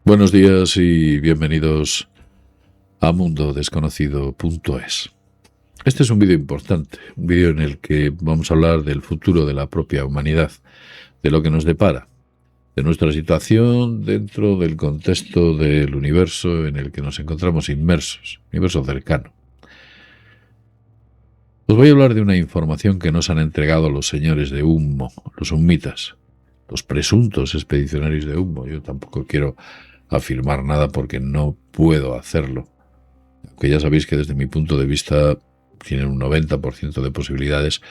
Buenos días y bienvenidos a mundodesconocido.es. Este es un vídeo importante, un vídeo en el que vamos a hablar del futuro de la propia humanidad, de lo que nos depara, de nuestra situación dentro del contexto del universo en el que nos encontramos inmersos, universo cercano. Os voy a hablar de una información que nos han entregado los señores de humo, los humitas, los presuntos expedicionarios de humo. Yo tampoco quiero afirmar nada porque no puedo hacerlo. Aunque ya sabéis que desde mi punto de vista tienen un 90% de posibilidades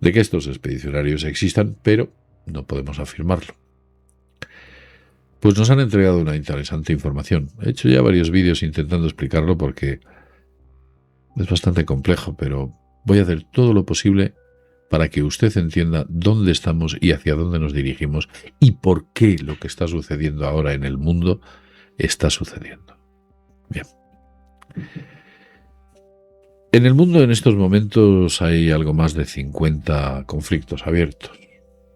de que estos expedicionarios existan, pero no podemos afirmarlo. Pues nos han entregado una interesante información. He hecho ya varios vídeos intentando explicarlo porque es bastante complejo, pero voy a hacer todo lo posible para que usted entienda dónde estamos y hacia dónde nos dirigimos y por qué lo que está sucediendo ahora en el mundo está sucediendo. Bien. En el mundo en estos momentos hay algo más de 50 conflictos abiertos.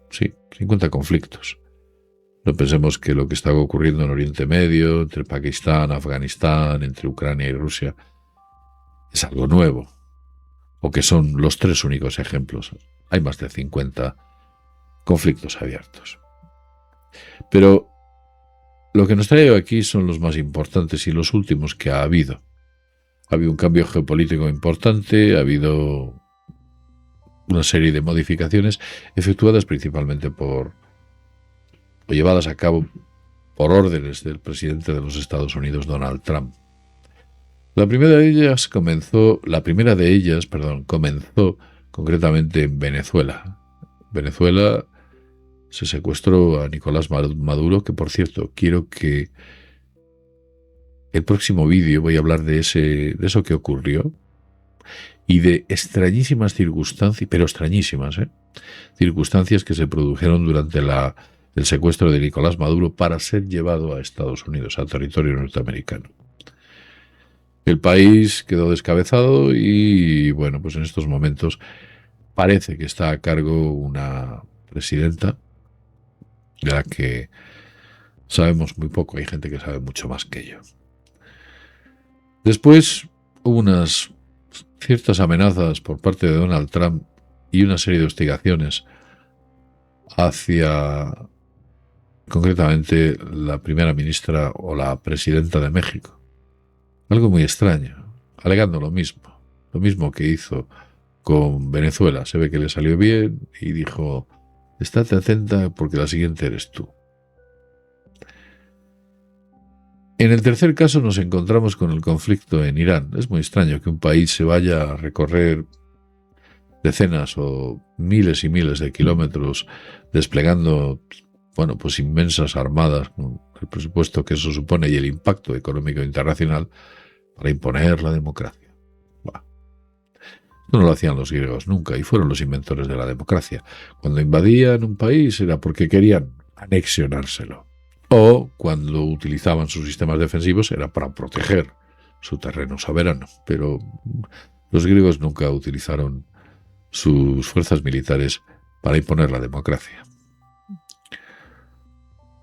Sí, 50 conflictos. No pensemos que lo que está ocurriendo en Oriente Medio, entre Pakistán, Afganistán, entre Ucrania y Rusia, es algo nuevo, o que son los tres únicos ejemplos. Hay más de 50 conflictos abiertos. Pero lo que nos trae aquí son los más importantes y los últimos que ha habido. Ha habido un cambio geopolítico importante, ha habido una serie de modificaciones efectuadas principalmente o llevadas a cabo por órdenes del presidente de los Estados Unidos, Donald Trump. La primera de ellas comenzó concretamente en Venezuela. Venezuela se secuestró a Nicolás Maduro, que por cierto, quiero que el próximo vídeo voy a hablar de eso que ocurrió y de extrañísimas circunstancias, pero extrañísimas, circunstancias que se produjeron durante el secuestro de Nicolás Maduro para ser llevado a Estados Unidos, a territorio norteamericano. El país quedó descabezado y, bueno, pues en estos momentos parece que está a cargo una presidenta de la que sabemos muy poco. Hay gente que sabe mucho más que yo. Después hubo unas ciertas amenazas por parte de Donald Trump y una serie de hostigaciones hacia, concretamente, la primera ministra o la presidenta de México. Algo muy extraño, alegando lo mismo que hizo con Venezuela. Se ve que le salió bien y dijo, estate atenta porque la siguiente eres tú. En el tercer caso nos encontramos con el conflicto en Irán. Es muy extraño que un país se vaya a recorrer decenas o miles y miles de kilómetros desplegando, bueno, pues inmensas armadas, con el presupuesto que eso supone y el impacto económico internacional para imponer la democracia. Bah. Esto no lo hacían los griegos nunca y fueron los inventores de la democracia. Cuando invadían un país era porque querían anexionárselo. O cuando utilizaban sus sistemas defensivos era para proteger su terreno soberano. Pero los griegos nunca utilizaron sus fuerzas militares para imponer la democracia.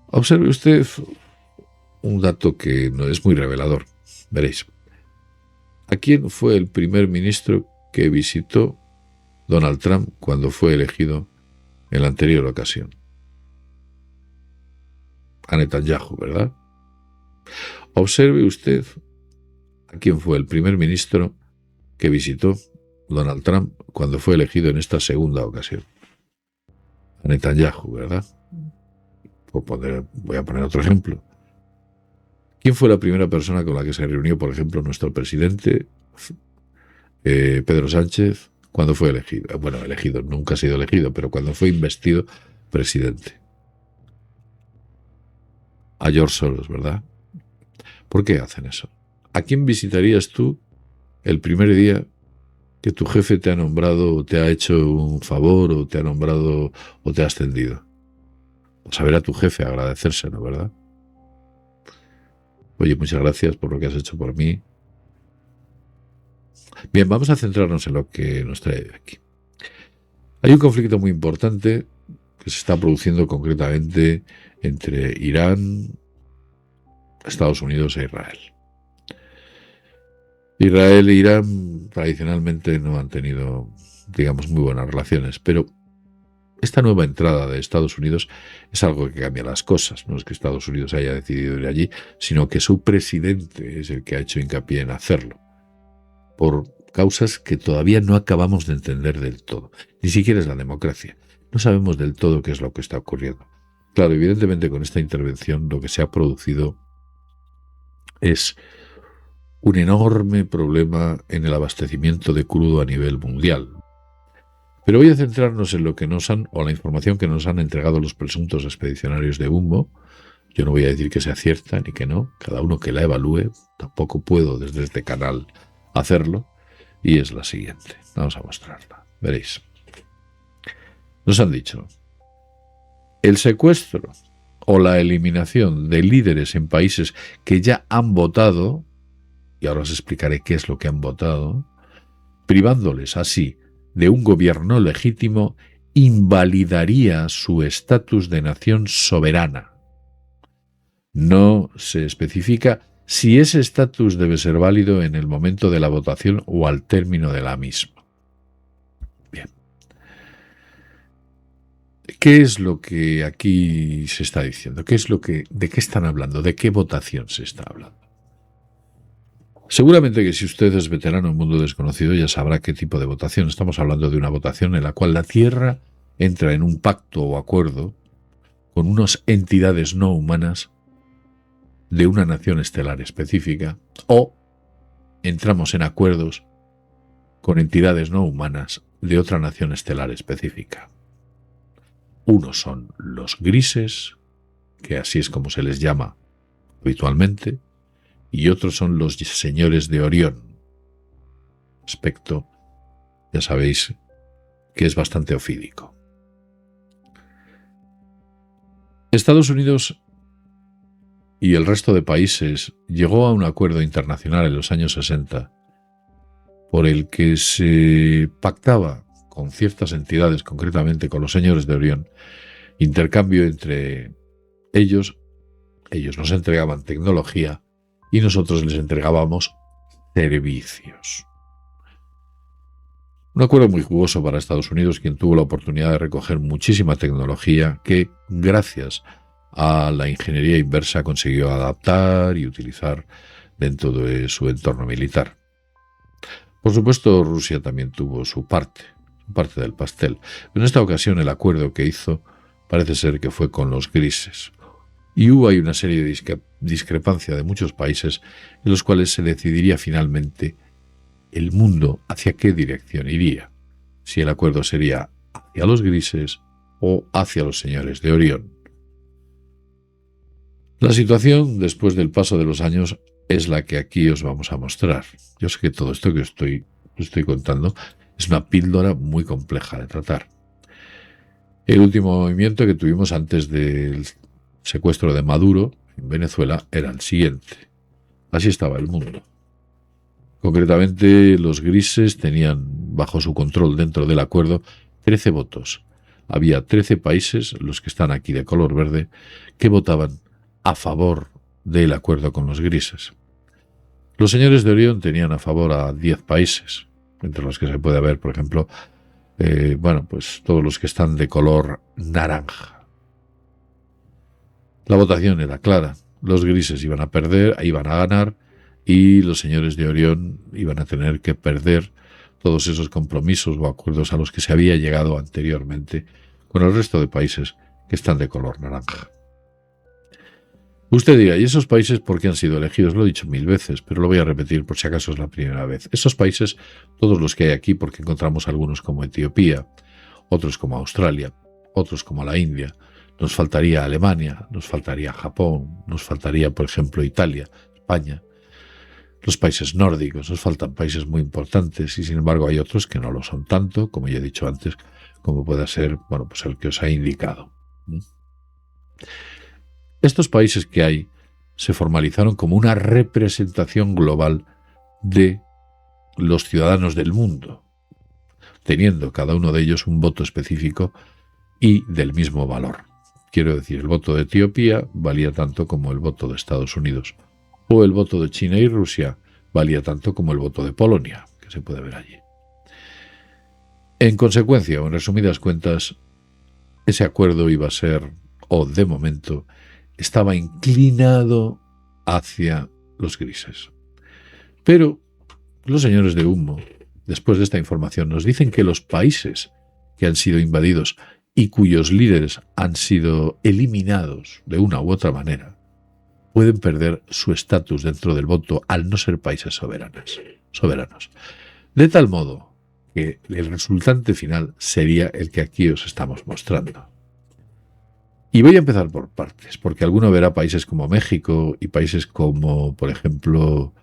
Observe usted un dato que no es muy revelador. Veréis. ¿A quién fue el primer ministro que visitó Donald Trump cuando fue elegido en la anterior ocasión? A Netanyahu, ¿verdad? Observe usted a quién fue el primer ministro que visitó Donald Trump cuando fue elegido en esta segunda ocasión. A Netanyahu, ¿verdad? Voy a poner otro ejemplo. ¿Quién fue la primera persona con la que se reunió, por ejemplo, nuestro presidente, Pedro Sánchez, cuando fue elegido? Bueno, elegido, nunca ha sido elegido, pero cuando fue investido presidente. A George Soros, ¿verdad? ¿Por qué hacen eso? ¿A quién visitarías tú el primer día que tu jefe te ha nombrado o te ha hecho un favor o te ha nombrado o te ha ascendido? Vas a ver a tu jefe, agradecérselo, ¿verdad? Oye, muchas gracias por lo que has hecho por mí. Bien, vamos a centrarnos en lo que nos trae aquí. Hay un conflicto muy importante que se está produciendo concretamente entre Irán Estados Unidos e Israel. Israel e Irán tradicionalmente no han tenido, digamos, muy buenas relaciones, pero esta nueva entrada de Estados Unidos es algo que cambia las cosas. No es que Estados Unidos haya decidido ir allí, sino que su presidente es el que ha hecho hincapié en hacerlo, por causas que todavía no acabamos de entender del todo. Ni siquiera es la democracia. No sabemos del todo qué es lo que está ocurriendo. Claro, evidentemente con esta intervención lo que se ha producido es un enorme problema en el abastecimiento de crudo a nivel mundial. Pero voy a centrarnos en lo que nos han, o la información que nos han entregado los presuntos expedicionarios de Humo. Yo no voy a decir que sea cierta ni que no, cada uno que la evalúe, tampoco puedo desde este canal hacerlo, y es la siguiente. Vamos a mostrarla, veréis. Nos han dicho, el secuestro o la eliminación de líderes en países que ya han votado, y ahora os explicaré qué es lo que han votado, privándoles así de un gobierno legítimo, invalidaría su estatus de nación soberana. No se especifica si ese estatus debe ser válido en el momento de la votación o al término de la misma. Bien. ¿Qué es lo que aquí se está diciendo? ¿De qué están hablando? ¿De qué votación se está hablando? Seguramente que si usted es veterano en Mundo Desconocido ya sabrá qué tipo de votación. Estamos hablando de una votación en la cual la Tierra entra en un pacto o acuerdo con unas entidades no humanas de una nación estelar específica, o entramos en acuerdos con entidades no humanas de otra nación estelar específica. Unos son los grises, que así es como se les llama habitualmente, y otros son los señores de Orión. Aspecto, ya sabéis, que es bastante ofídico. Estados Unidos y el resto de países llegó a un acuerdo internacional en los años 60 por el que se pactaba con ciertas entidades, concretamente con los señores de Orión, intercambio entre ellos nos entregaban tecnología y nosotros les entregábamos servicios. Un acuerdo muy jugoso para Estados Unidos, quien tuvo la oportunidad de recoger muchísima tecnología que, gracias a la ingeniería inversa, consiguió adaptar y utilizar dentro de su entorno militar. Por supuesto, Rusia también tuvo su parte del pastel. En esta ocasión el acuerdo que hizo parece ser que fue con los grises. Y hubo ahí una serie de discrepancia de muchos países en los cuales se decidiría finalmente el mundo hacia qué dirección iría. Si el acuerdo sería hacia los grises o hacia los señores de Orión. La situación, después del paso de los años, es la que aquí os vamos a mostrar. Yo sé que todo esto que os estoy contando es una píldora muy compleja de tratar. El último movimiento que tuvimos antes del secuestro de Maduro en Venezuela era el siguiente. Así estaba el mundo. Concretamente, los grises tenían bajo su control dentro del acuerdo 13 votos. Había 13 países, los que están aquí de color verde, que votaban a favor del acuerdo con los grises. Los señores de Orión tenían a favor a 10 países, entre los que se puede ver, por ejemplo, pues todos los que están de color naranja. La votación era clara. Los grises iban a perder, iban a ganar, y los señores de Orión iban a tener que perder todos esos compromisos o acuerdos a los que se había llegado anteriormente con el resto de países que están de color naranja. Usted dirá, ¿y esos países por qué han sido elegidos? Lo he dicho 1000 veces, pero lo voy a repetir por si acaso es la primera vez. Esos países, todos los que hay aquí, porque encontramos algunos como Etiopía, otros como Australia, otros como la India, nos faltaría Alemania, nos faltaría Japón, nos faltaría, por ejemplo, Italia, España, los países nórdicos, nos faltan países muy importantes y sin embargo hay otros que no lo son tanto, como ya he dicho antes, como pueda ser, pues el que os he indicado. Estos países que hay se formalizaron como una representación global de los ciudadanos del mundo, teniendo cada uno de ellos un voto específico y del mismo valor. Quiero decir, el voto de Etiopía valía tanto como el voto de Estados Unidos, o el voto de China y Rusia valía tanto como el voto de Polonia, que se puede ver allí. En consecuencia, o en resumidas cuentas, ese acuerdo iba a ser, o de momento, estaba inclinado hacia los grises. Pero los señores de humo, después de esta información, nos dicen que los países que han sido invadidos y cuyos líderes han sido eliminados de una u otra manera, pueden perder su estatus dentro del voto al no ser países soberanos. De tal modo que el resultante final sería el que aquí os estamos mostrando. Y voy a empezar por partes, porque alguno verá países como México y países como, por ejemplo,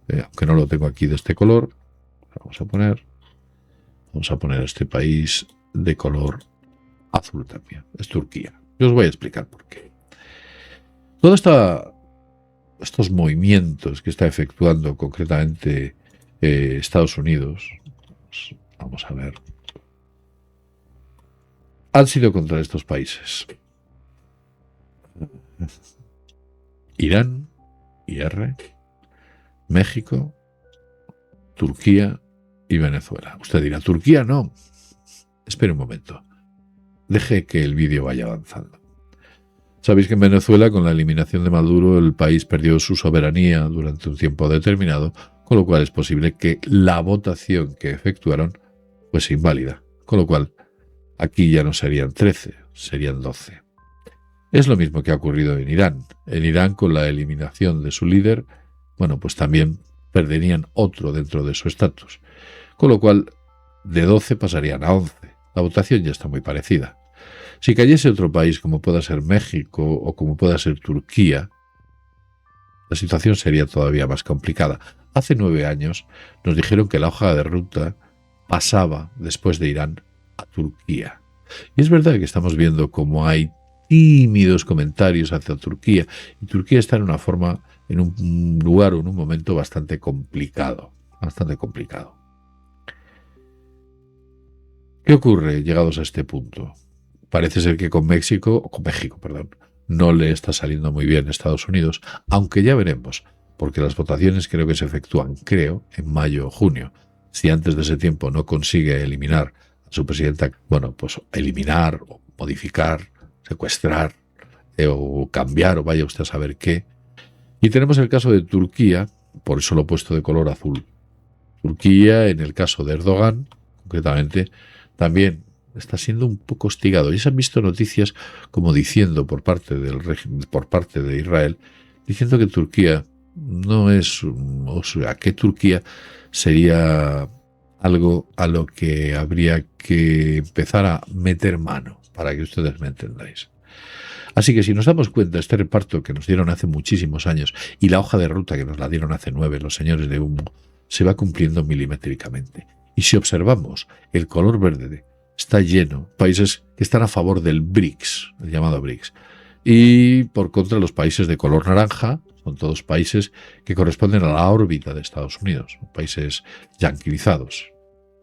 aunque no lo tengo aquí de este color, vamos a poner este país de color azul también, es Turquía. Yo os voy a explicar por qué. Todos estos movimientos que está efectuando concretamente Estados Unidos, pues, vamos a ver, han sido contra estos países. Irán, IR, México, Turquía y Venezuela. Usted dirá, Turquía no. Espere un momento. Deje que el vídeo vaya avanzando. Sabéis que en Venezuela, con la eliminación de Maduro, el país perdió su soberanía durante un tiempo determinado, con lo cual es posible que la votación que efectuaron fuese inválida. Con lo cual, aquí ya no serían 13, serían 12. Es lo mismo que ha ocurrido en Irán. En Irán, con la eliminación de su líder, bueno, pues también perderían otro dentro de su estatus. Con lo cual, de 12 pasarían a 11. La votación ya está muy parecida. Si cayese otro país, como pueda ser México o como pueda ser Turquía, la situación sería todavía más complicada. Hace 9 años nos dijeron que la hoja de ruta pasaba, después de Irán, a Turquía. Y es verdad que estamos viendo cómo hay tímidos comentarios hacia Turquía, y Turquía está en un lugar o en un momento bastante complicado. ¿Qué ocurre llegados a este punto? Parece ser que con México, no le está saliendo muy bien a Estados Unidos, aunque ya veremos, porque las votaciones creo que se efectúan, en mayo o junio. Si antes de ese tiempo no consigue eliminar a su presidenta, bueno, pues eliminar o modificar, secuestrar o cambiar o vaya usted a saber qué. Y tenemos el caso de Turquía, por eso lo he puesto de color azul. Turquía, en el caso de Erdogan, concretamente, también está siendo un poco hostigado. Y se han visto noticias como diciendo por parte de Israel, diciendo que Turquía no es, o sea, que Turquía sería algo a lo que habría que empezar a meter mano, para que ustedes me entendáis. Así que si nos damos cuenta, este reparto que nos dieron hace muchísimos años y la hoja de ruta que nos la dieron hace 9 los señores de humo, se va cumpliendo milimétricamente. Y si observamos, el color verde está lleno de países que están a favor del BRICS, el llamado BRICS. Y por contra, los países de color naranja son todos países que corresponden a la órbita de Estados Unidos, son países yanquilizados.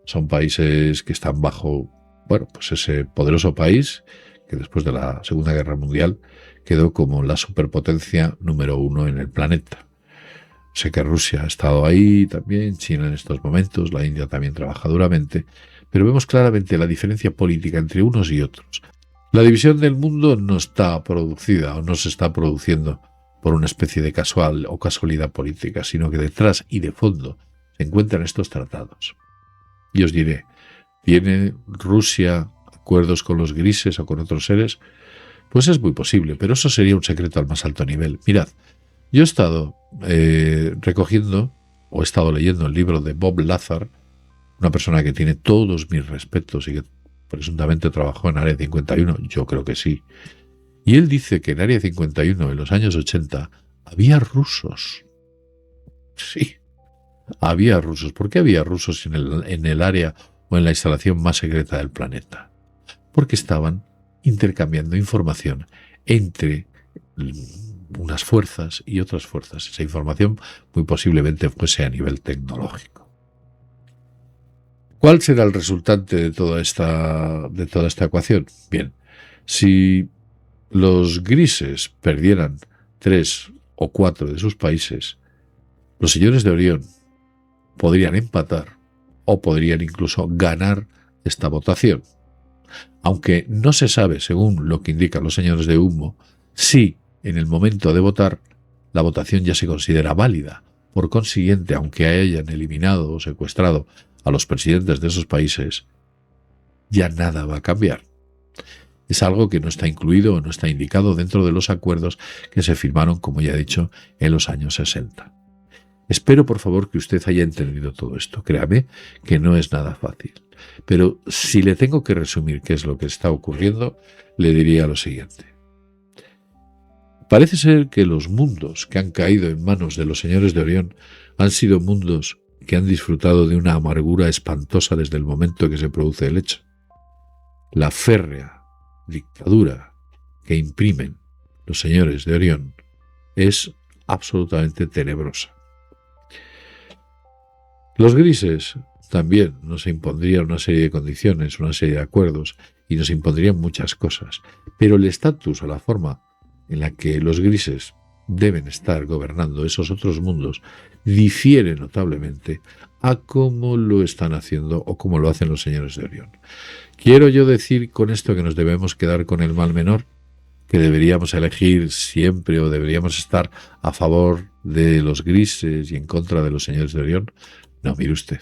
Son países que están bajo, bueno, pues ese poderoso país que después de la Segunda Guerra Mundial quedó como la superpotencia número 1 en el planeta. Sé que Rusia ha estado ahí también, China en estos momentos, la India también trabaja duramente, pero vemos claramente la diferencia política entre unos y otros. La división del mundo no está producida o no se está produciendo por una especie de casualidad política, sino que detrás y de fondo se encuentran estos tratados. Y os diré, ¿tiene Rusia acuerdos con los grises o con otros seres? Pues es muy posible, pero eso sería un secreto al más alto nivel. Mirad, yo he estado recogiendo o he estado leyendo el libro de Bob Lazar, una persona que tiene todos mis respetos y que presuntamente trabajó en Área 51, yo creo que sí. Y él dice que en Área 51, en los años 80, había rusos. Sí, había rusos. ¿Por qué había rusos en el área o en la instalación más secreta del planeta? Porque estaban intercambiando información entre unas fuerzas y otras fuerzas. Esa información muy posiblemente fuese a nivel tecnológico. ¿Cuál será el resultante de toda esta ecuación? Bien, si los grises perdieran 3 o 4 de sus países, los señores de Orión podrían empatar o podrían incluso ganar esta votación. Aunque no se sabe, según lo que indican los señores de humo, si en el momento de votar la votación ya se considera válida. Por consiguiente, aunque hayan eliminado o secuestrado a los presidentes de esos países, ya nada va a cambiar. Es algo que no está incluido o no está indicado dentro de los acuerdos que se firmaron, como ya he dicho, en los años 60. Espero, por favor, que usted haya entendido todo esto. Créame que no es nada fácil. Pero si le tengo que resumir qué es lo que está ocurriendo, le diría lo siguiente. Parece ser que los mundos que han caído en manos de los señores de Orión han sido mundos que han disfrutado de una amargura espantosa desde el momento que se produce el hecho. La férrea dictadura que imprimen los señores de Orión es absolutamente tenebrosa. Los grises también nos impondrían una serie de condiciones, una serie de acuerdos, y nos impondrían muchas cosas, pero el estatus o la forma en la que los grises deben estar gobernando esos otros mundos difiere notablemente a cómo lo están haciendo o cómo lo hacen los señores de Orión. ¿Quiero yo decir con esto que nos debemos quedar con el mal menor? ¿Que deberíamos elegir siempre o deberíamos estar a favor de los grises y en contra de los señores de Orión? No, mire usted.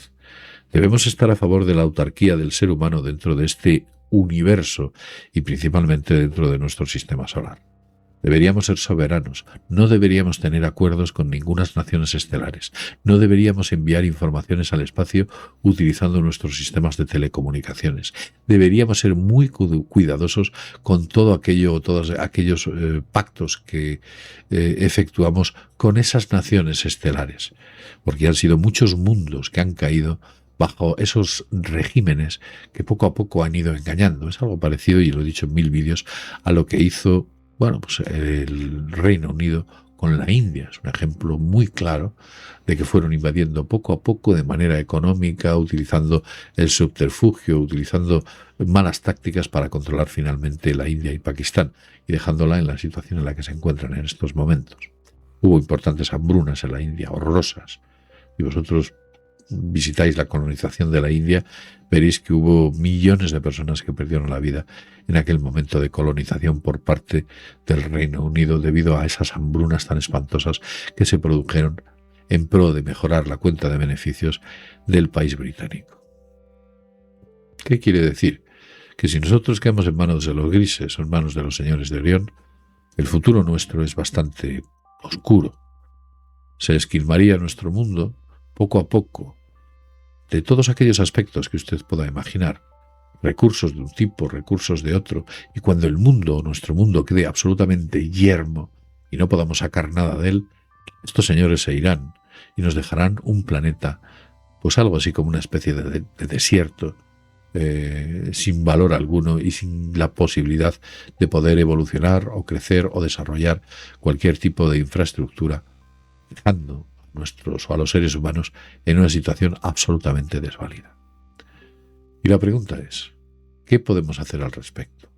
Debemos estar a favor de la autarquía del ser humano dentro de este universo y principalmente dentro de nuestro sistema solar. Deberíamos ser soberanos, no deberíamos tener acuerdos con ninguna naciones estelares, no deberíamos enviar informaciones al espacio utilizando nuestros sistemas de telecomunicaciones. Deberíamos ser muy cuidadosos con todo aquello o todos aquellos pactos que efectuamos con esas naciones estelares, porque han sido muchos mundos que han caído bajo esos regímenes que poco a poco han ido engañando. Es algo parecido, y lo he dicho en 1000 vídeos, a lo que hizo el Reino Unido con la India. Es un ejemplo muy claro de que fueron invadiendo poco a poco de manera económica, utilizando el subterfugio, utilizando malas tácticas para controlar finalmente la India y Pakistán y dejándola en la situación en la que se encuentran en estos momentos. Hubo importantes hambrunas en la India, horrorosas, y vosotros visitáis la colonización de la India, veréis que hubo millones de personas que perdieron la vida en aquel momento de colonización por parte del Reino Unido debido a esas hambrunas tan espantosas que se produjeron en pro de mejorar la cuenta de beneficios del país británico. ¿Qué quiere decir? Que si nosotros quedamos en manos de los grises o en manos de los señores de Orión, el futuro nuestro es bastante oscuro. Se esquilmaría nuestro mundo poco a poco de todos aquellos aspectos que usted pueda imaginar, recursos de un tipo, recursos de otro, y cuando el mundo, nuestro mundo, quede absolutamente yermo y no podamos sacar nada de él, estos señores se irán y nos dejarán un planeta, pues algo así como una especie de desierto, sin valor alguno y sin la posibilidad de poder evolucionar o crecer o desarrollar cualquier tipo de infraestructura, dejando a los seres humanos en una situación absolutamente desvalida. Y la pregunta es, ¿qué podemos hacer al respecto?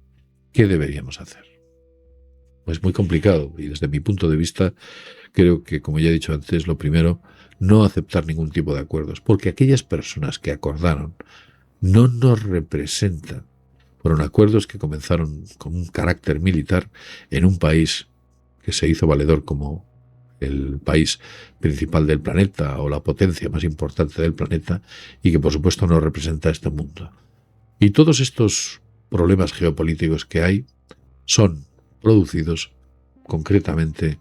¿Qué deberíamos hacer? Pues muy complicado, y desde mi punto de vista creo que, como ya he dicho antes, lo primero, no aceptar ningún tipo de acuerdos, porque aquellas personas que acordaron no nos representan. Fueron acuerdos que comenzaron con un carácter militar en un país que se hizo valedor como el país principal del planeta o la potencia más importante del planeta y que por supuesto no representa este mundo. Y todos estos problemas geopolíticos que hay son producidos concretamente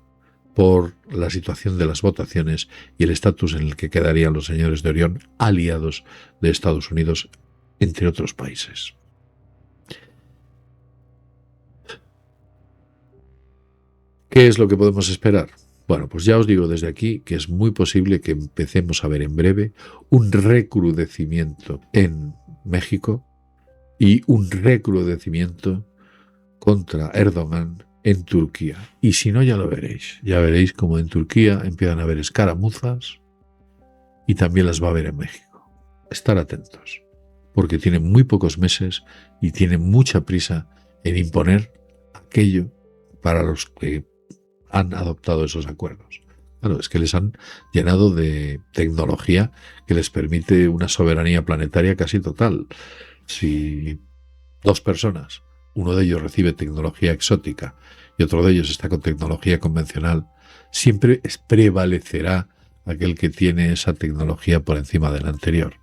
por la situación de las votaciones y el estatus en el que quedarían los señores de Orión, aliados de Estados Unidos, entre otros países. ¿Qué es lo que podemos esperar? Bueno, pues ya os digo desde aquí que es muy posible que empecemos a ver en breve un recrudecimiento en México y un recrudecimiento contra Erdogan en Turquía. Y si no, ya lo veréis. Ya veréis como en Turquía empiezan a haber escaramuzas y también las va a haber en México. Estar atentos, porque tienen muy pocos meses y tienen mucha prisa en imponer aquello para los que han adoptado esos acuerdos. Claro, es que les han llenado de tecnología que les permite una soberanía planetaria casi total. Si dos personas, uno de ellos recibe tecnología exótica y otro de ellos está con tecnología convencional, siempre prevalecerá aquel que tiene esa tecnología por encima del anterior.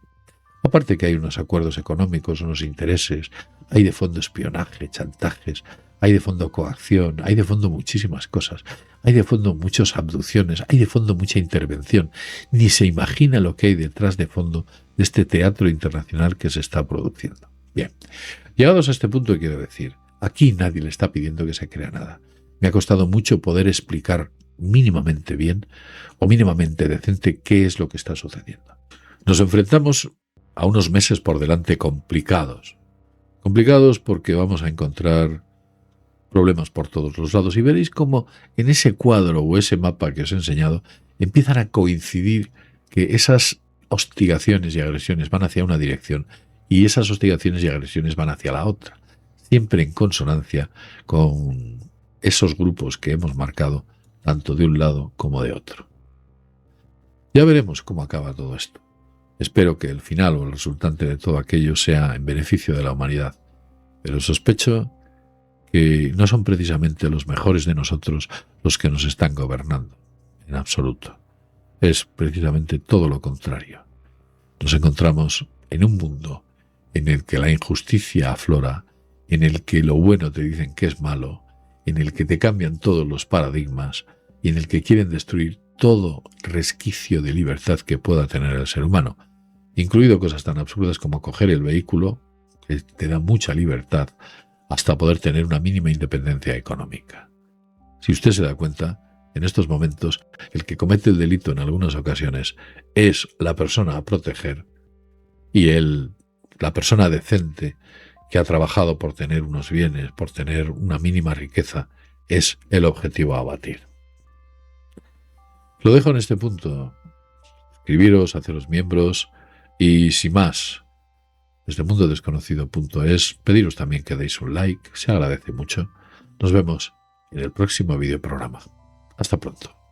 Aparte que hay unos acuerdos económicos, unos intereses, hay de fondo espionaje, chantajes, hay de fondo coacción, hay de fondo muchísimas cosas, hay de fondo muchas abducciones, hay de fondo mucha intervención. Ni se imagina lo que hay detrás de fondo de este teatro internacional que se está produciendo. Bien, llegados a este punto quiero decir, aquí nadie le está pidiendo que se crea nada. Me ha costado mucho poder explicar mínimamente bien o mínimamente decente qué es lo que está sucediendo. Nos enfrentamos a unos meses por delante complicados. Complicados porque vamos a encontrar problemas por todos los lados y veréis cómo en ese cuadro o ese mapa que os he enseñado empiezan a coincidir que esas hostigaciones y agresiones van hacia una dirección y esas hostigaciones y agresiones van hacia la otra, siempre en consonancia con esos grupos que hemos marcado tanto de un lado como de otro. Ya veremos cómo acaba todo esto. Espero que el final o el resultante de todo aquello sea en beneficio de la humanidad, pero sospecho que no son precisamente los mejores de nosotros los que nos están gobernando, en absoluto. Es precisamente todo lo contrario. Nos encontramos en un mundo en el que la injusticia aflora, en el que lo bueno te dicen que es malo, en el que te cambian todos los paradigmas y en el que quieren destruir todo resquicio de libertad que pueda tener el ser humano, incluido cosas tan absurdas como coger el vehículo, que te da mucha libertad, hasta poder tener una mínima independencia económica. Si usted se da cuenta, en estos momentos, el que comete el delito en algunas ocasiones es la persona a proteger y la persona decente que ha trabajado por tener unos bienes, por tener una mínima riqueza, es el objetivo a abatir. Lo dejo en este punto. Escribiros, haceros miembros y, sin más, desde mundodesconocido.es, pediros también que deis un like, se agradece mucho. Nos vemos en el próximo videoprograma. Hasta pronto.